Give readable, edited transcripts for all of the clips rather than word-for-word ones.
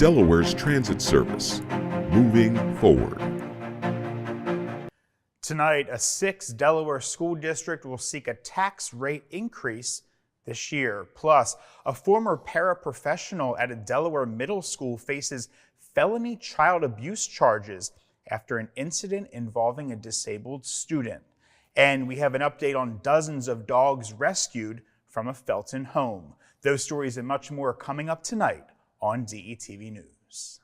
Delaware's transit service, moving forward. Tonight, a 6th Delaware school district will seek a tax rate increase this year. Plus, a former paraprofessional at a Delaware middle school faces felony child abuse charges after an incident involving a disabled student. And we have an update on dozens of dogs rescued from a Felton home. Those stories and much more coming up tonight on DETV News.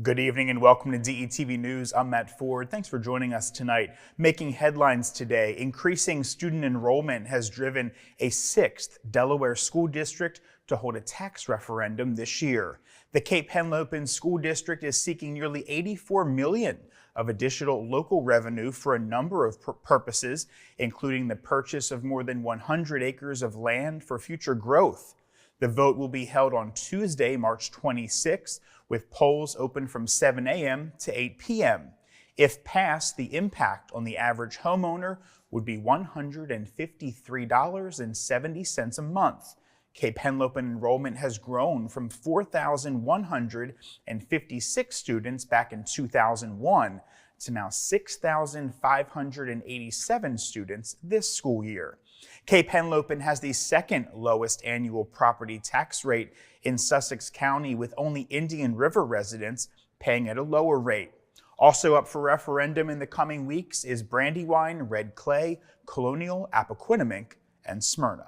Good evening and welcome to DETV News. I'm Matt Ford. Thanks for joining us tonight. Making headlines today, increasing student enrollment has driven a 6th Delaware school district to hold a tax referendum this year. The Cape Henlopen School District is seeking nearly $84 million of additional local revenue for a number of purposes, including the purchase of more than 100 acres of land for future growth. The vote will be held on Tuesday, March 26th, with polls open from 7 a.m. to 8 p.m. If passed, the impact on the average homeowner would be $153.70 a month. Cape Henlopen enrollment has grown from 4,156 students back in 2001 to now 6,587 students this school year. Cape Henlopen has the second lowest annual property tax rate in Sussex County, with only Indian River residents paying at a lower rate. Also up for referendum in the coming weeks is Brandywine, Red Clay, Colonial, Appoquinimink, and Smyrna.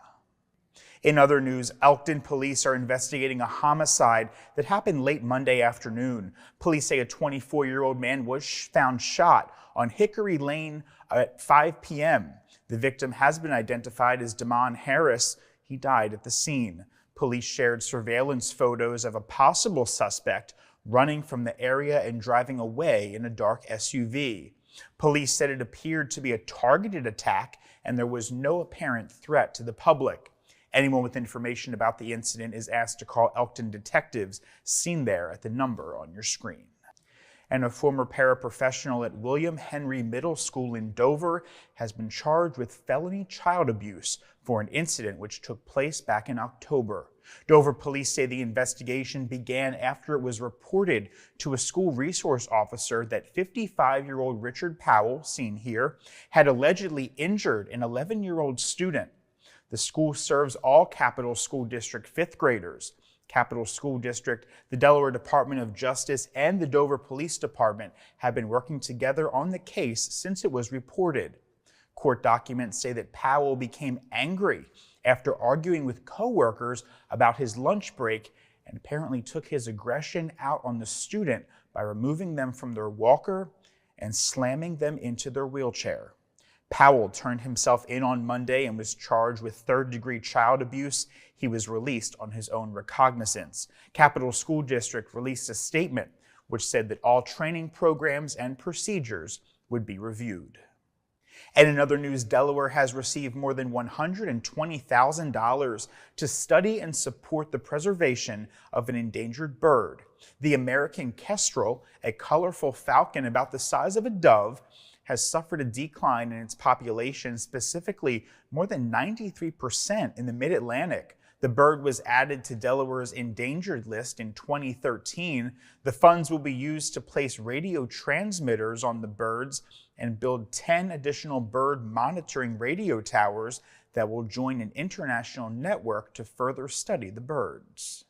In other news, Elkton police are investigating a homicide that happened late Monday afternoon. Police say a 24-year-old man was found shot on Hickory Lane at 5 p.m. The victim has been identified as Damon Harris. He died at the scene. Police shared surveillance photos of a possible suspect running from the area and driving away in a dark SUV. Police said it appeared to be a targeted attack and there was no apparent threat to the public. Anyone with information about the incident is asked to call Elkton detectives seen there at the number on your screen. And a former paraprofessional at William Henry Middle School in Dover has been charged with felony child abuse for an incident which took place back in October. Dover police say the investigation began after it was reported to a school resource officer that 55-year-old Richard Powell, seen here, had allegedly injured an 11-year-old student. The school serves all Capital School District 5th graders. Capital School District, the Delaware Department of Justice, and the Dover Police Department have been working together on the case since it was reported. Court documents say that Powell became angry after arguing with co-workers about his lunch break and apparently took his aggression out on the student by removing them from their walker and slamming them into their wheelchair. Powell turned himself in on Monday and was charged with third-degree child abuse. He was released on his own recognizance. Capital School District released a statement which said that all training programs and procedures would be reviewed. And in other news, Delaware has received more than $120,000 to study and support the preservation of an endangered bird. The American kestrel, a colorful falcon about the size of a dove, has suffered a decline in its population, specifically more than 93% in the Mid-Atlantic. The bird was added to Delaware's endangered list in 2013. The funds will be used to place radio transmitters on the birds and build 10 additional bird monitoring radio towers that will join an international network to further study the birds.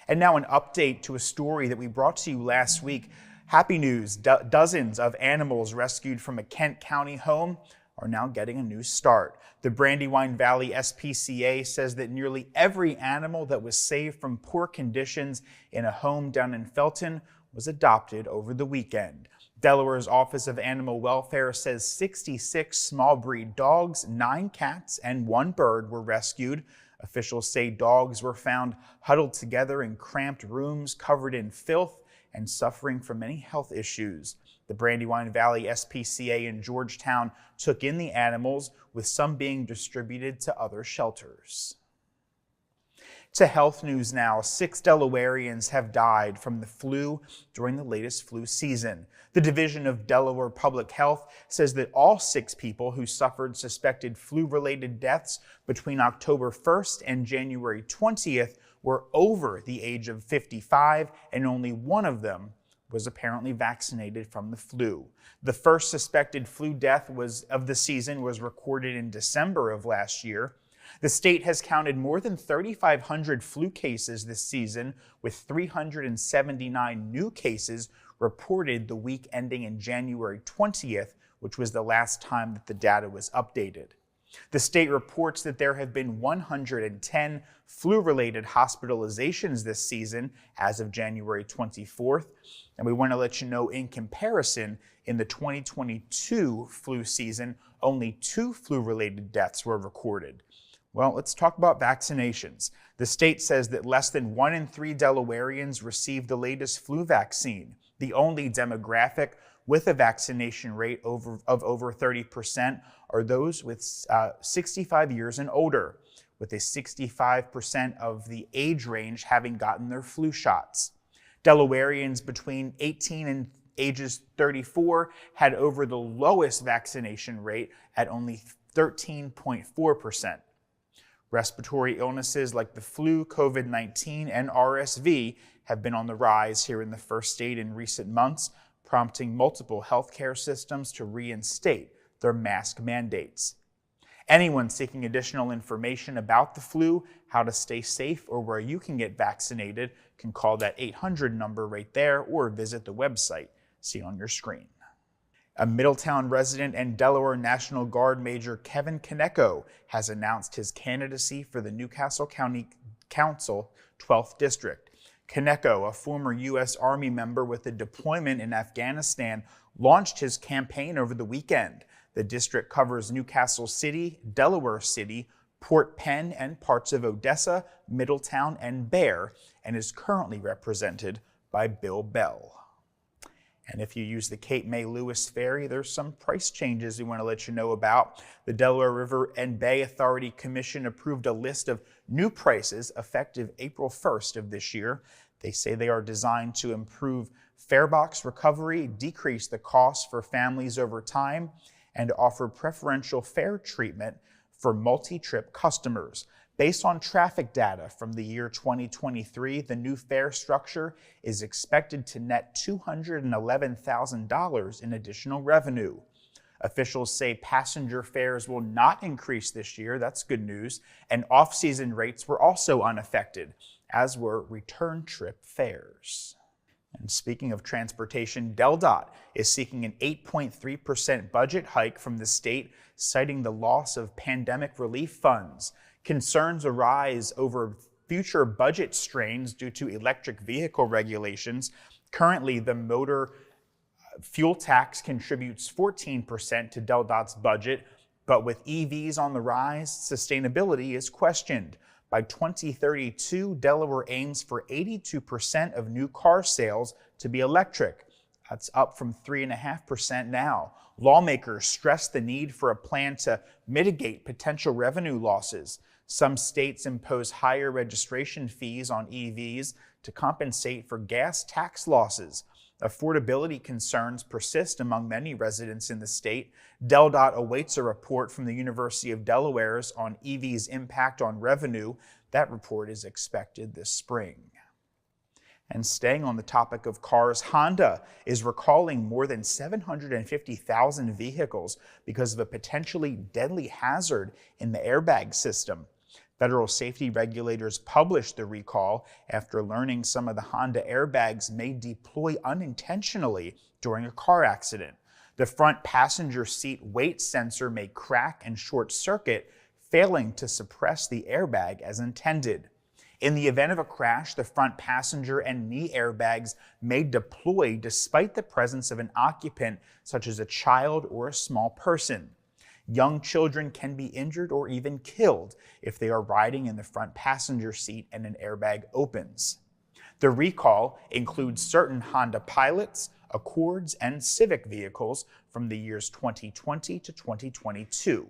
And now an update to a story that we brought to you last week. Happy news, dozens of animals rescued from a Kent County home are now getting a new start. The Brandywine Valley SPCA says that nearly every animal that was saved from poor conditions in a home down in Felton was adopted over the weekend. Delaware's Office of Animal Welfare says 66 small breed dogs, 9 cats, and 1 bird were rescued. Officials say dogs were found huddled together in cramped rooms covered in filth and suffering from many health issues. The Brandywine Valley SPCA in Georgetown took in the animals, with some being distributed to other shelters. To health news now. 6 Delawareans have died from the flu during the latest flu season. The Division of Delaware Public Health says that all 6 people who suffered suspected flu-related deaths between October 1st and January 20th were over the age of 55, and only one of them was apparently vaccinated from the flu. The first suspected flu death of the season was recorded in December of last year. The state has counted more than 3,500 flu cases this season, with 379 new cases reported the week ending in January 20th, which was the last time that the data was updated. The state reports that there have been 110 flu-related hospitalizations this season as of January 24th. And we want to let you know, in comparison, in the 2022 flu season, only 2 flu-related deaths were recorded. Well, let's talk about vaccinations. The state says that less than 1 in 3 Delawareans received the latest flu vaccine. The only demographic with a vaccination rate of over 30% are those with 65 years and older, with a 65% of the age range having gotten their flu shots. Delawareans between 18 and ages 34 had over the lowest vaccination rate at only 13.4%. Respiratory illnesses like the flu, COVID-19, and RSV have been on the rise here in the first state in recent months, prompting multiple healthcare systems to reinstate their mask mandates. Anyone seeking additional information about the flu, how to stay safe, or where you can get vaccinated can call that 800 number right there or visit the website seen on your screen. A Middletown resident and Delaware National Guard Major Kevin Kaneko has announced his candidacy for the Newcastle County Council 12th District. Kaneko, a former U.S. Army member with a deployment in Afghanistan, launched his campaign over the weekend. The district covers Newcastle City, Delaware City, Port Penn, and parts of Odessa, Middletown, and Bear, and is currently represented by Bill Bell. And if you use the Cape May Lewis Ferry, there's some price changes we want to let you know about. The Delaware River and Bay Authority Commission approved a list of new prices effective April 1st of this year. They say they are designed to improve farebox recovery, decrease the cost for families over time, and offer preferential fare treatment for multi-trip customers. Based on traffic data from the year 2023, the new fare structure is expected to net $211,000 in additional revenue. Officials say passenger fares will not increase this year, that's good news, and off-season rates were also unaffected, as were return trip fares. And speaking of transportation, DelDOT is seeking an 8.3% budget hike from the state, citing the loss of pandemic relief funds. Concerns arise over future budget strains due to electric vehicle regulations. Currently, the motor fuel tax contributes 14% to DelDOT's budget, but with EVs on the rise, sustainability is questioned. By 2032, Delaware aims for 82% of new car sales to be electric. That's up from 3.5% now. Lawmakers stress the need for a plan to mitigate potential revenue losses. Some states impose higher registration fees on EVs to compensate for gas tax losses. Affordability concerns persist among many residents in the state. DelDOT awaits a report from the University of Delaware's on EV's impact on revenue. That report is expected this spring. And staying on the topic of cars, Honda is recalling more than 750,000 vehicles because of a potentially deadly hazard in the airbag system. Federal safety regulators published the recall after learning some of the Honda airbags may deploy unintentionally during a car accident. The front passenger seat weight sensor may crack and short circuit, failing to suppress the airbag as intended. In the event of a crash, the front passenger and knee airbags may deploy despite the presence of an occupant, such as a child or a small person. Young children can be injured or even killed if they are riding in the front passenger seat and an airbag opens. The recall includes certain Honda Pilots, Accords, and Civic vehicles from the years 2020 to 2022,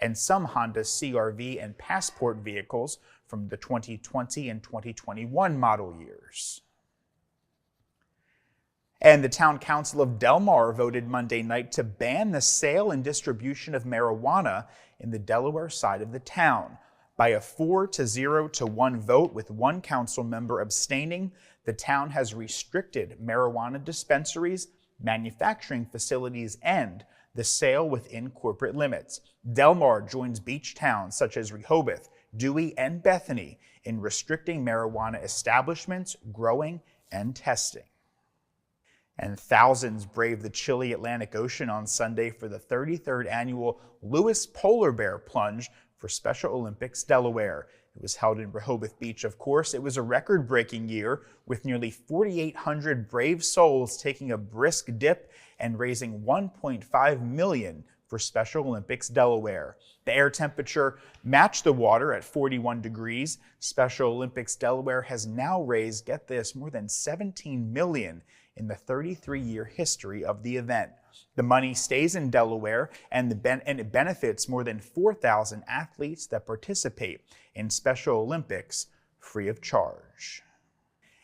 and some Honda CR-V and Passport vehicles from the 2020 and 2021 model years. And the Town Council of Delaware voted Monday night to ban the sale and distribution of marijuana in the Delaware side of the town. By a 4-0-1 vote, with one council member abstaining, the town has restricted marijuana dispensaries, manufacturing facilities, and the sale within corporate limits. Delaware joins beach towns such as Rehoboth, Dewey, and Bethany in restricting marijuana establishments, growing, and testing. And thousands braved the chilly Atlantic Ocean on Sunday for the 33rd annual Lewis Polar Bear Plunge for Special Olympics Delaware. It was held in Rehoboth Beach, of course. It was a record-breaking year, with nearly 4,800 brave souls taking a brisk dip and raising $1.5 million for Special Olympics Delaware. The air temperature matched the water at 41 degrees. Special Olympics Delaware has now raised, get this, more than $17 million in the 33-year history of the event. The money stays in Delaware, and it benefits more than 4,000 athletes that participate in Special Olympics free of charge.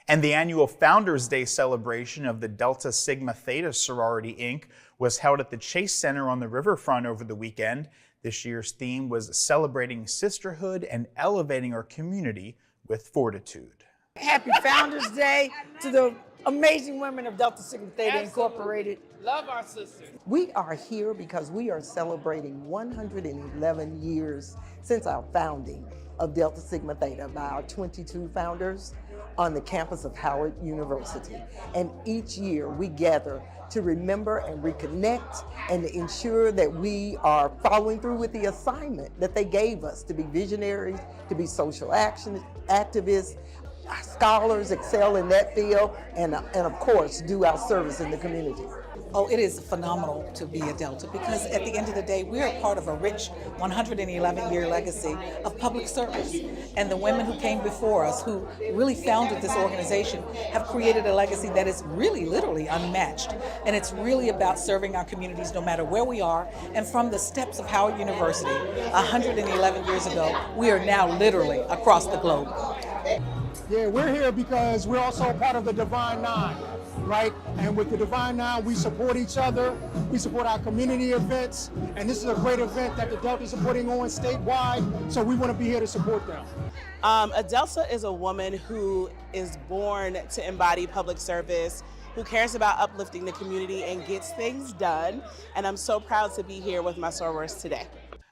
And the annual Founders Day celebration of the Delta Sigma Theta Sorority, Inc. was held at the Chase Center on the riverfront over the weekend. This year's theme was celebrating sisterhood and elevating our community with fortitude. Happy Founders Day to the amazing women of Delta Sigma Theta Incorporated. Love our sisters. We are here because we are celebrating 111 years since our founding of Delta Sigma Theta by our 22 founders on the campus of Howard University. And each year we gather to remember and reconnect and to ensure that we are following through with the assignment that they gave us to be visionaries, to be social action activists, scholars, excel in that field, and of course do our service in the community. Oh, it is phenomenal to be a Delta, because at the end of the day, we are part of a rich 111-year legacy of public service. And the women who came before us, who really founded this organization, have created a legacy that is really, literally unmatched. And it's really about serving our communities no matter where we are. And from the steps of Howard University 111 years ago, we are now literally across the globe. Yeah, we're here because we're also part of the Divine Nine, right? And with the Divine Nine, we support each other, we support our community events, and this is a great event that the Deltas are putting on statewide, so we want to be here to support them. A Delta is a woman who is born to embody public service, who cares about uplifting the community and gets things done, and I'm so proud to be here with my sorors today.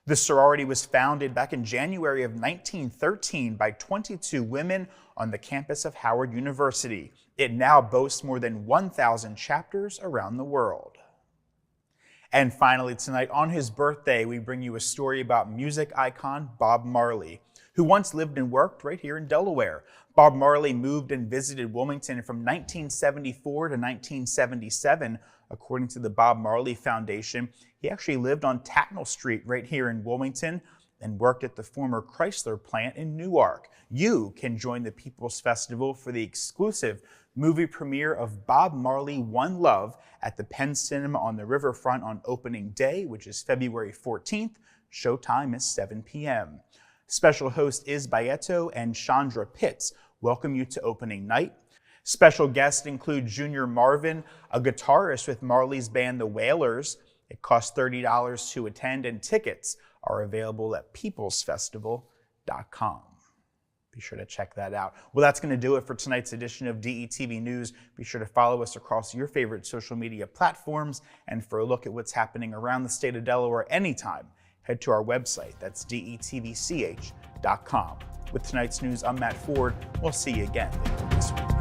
The sorority was founded back in January of 1913 by 22 women on the campus of Howard University. It now boasts more than 1,000 chapters around the world. And finally tonight, on his birthday, we bring you a story about music icon Bob Marley, who once lived and worked right here in Delaware. Bob Marley moved and visited Wilmington from 1974 to 1977. According to the Bob Marley Foundation, he actually lived on Tatnall Street right here in Wilmington and worked at the former Chrysler plant in Newark. You can join the People's Festival for the exclusive movie premiere of Bob Marley One Love at the Penn Cinema on the riverfront on opening day, which is February 14th. Showtime is 7 p.m. Special host Iz Bayeto and Chandra Pitts welcome you to opening night. Special guests include Junior Marvin, a guitarist with Marley's band The Wailers. It costs $30 to attend, and tickets are available at peoplesfestival.com. Be sure to check that out. Well, that's going to do it for tonight's edition of DETV News. Be sure to follow us across your favorite social media platforms. And for a look at what's happening around the state of Delaware anytime, head to our website. That's detvch.com. With tonight's news, I'm Matt Ford. We'll see you again later this week.